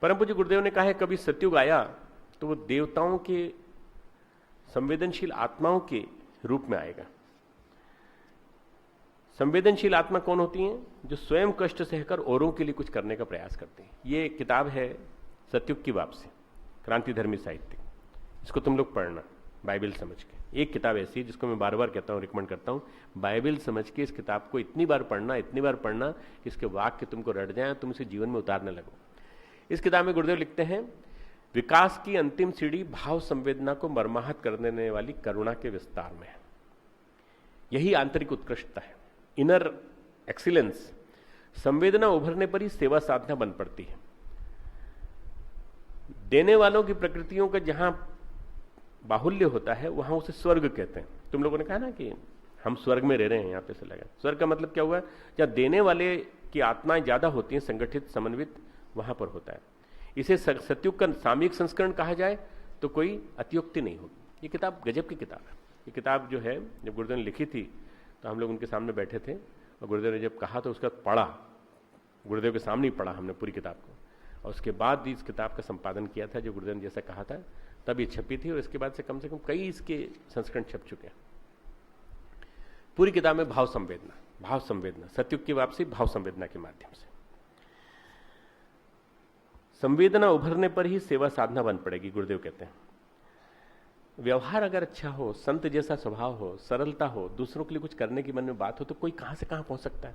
परम पूज्य गुरुदेव ने कहा है कभी सतयुग आया तो वो देवताओं के संवेदनशील आत्माओं के रूप में आएगा। संवेदनशील आत्मा कौन होती हैं? जो स्वयं कष्ट सहकर औरों के लिए कुछ करने का प्रयास करते हैं। ये किताब है सतयुग की वापसी, क्रांतिधर्मी साहित्य। इसको तुम लोग पढ़ना बाइबल समझ के। एक किताब ऐसी है जिसको मैं बार बार कहता हूँ, रिकमेंड करता हूँ, बाइबल समझ के इस किताब को इतनी बार पढ़ना कि इसके वाक्य तुमको रट जाए, तुम इसे जीवन में उतारने लगो। इस किताब में गुरुदेव लिखते हैं, विकास की अंतिम सीढ़ी भाव संवेदना को मर्माहत कर देने वाली करुणा के विस्तार में है। यही आंतरिक उत्कृष्टता है, इनर एक्सीलेंस। संवेदना उभरने पर ही सेवा साधना बन पड़ती है। देने वालों की प्रकृतियों का जहां बाहुल्य होता है वहां उसे स्वर्ग कहते हैं। तुम लोगों ने कहा ना कि हम स्वर्ग में रह रहे हैं, यहां पे से लगा। स्वर्ग का मतलब क्या हुआ? जहां देने वाले की आत्माएं ज्यादा होती हैं, संगठित समन्वित, वहां पर होता है। इसे सतयुग का सामयिक संस्करण कहा जाए तो कोई अतियुक्ति नहीं होगी। ये किताब गजब की किताब है। ये किताब जो है, जब गुरुदेव ने लिखी थी तो हम लोग उनके सामने बैठे थे और गुरुदेव ने जब कहा तो उसका पढ़ा, गुरुदेव के सामने ही पढ़ा हमने पूरी किताब को, और उसके बाद इस किताब का संपादन किया था जो गुरुदेव ने जैसा कहा था, तब ये छपी थी। और इसके बाद से कम कई इसके संस्करण छप चुके हैं। पूरी किताब में भाव संवेदना, सतयुग की वापसी भाव संवेदना के माध्यम से। संवेदना उभरने पर ही सेवा साधना बन पड़ेगी, गुरुदेव कहते हैं। व्यवहार अगर अच्छा हो, संत जैसा स्वभाव हो, सरलता हो, दूसरों के लिए कुछ करने की मन में बात हो, तो कोई कहां से कहां पहुंच सकता है।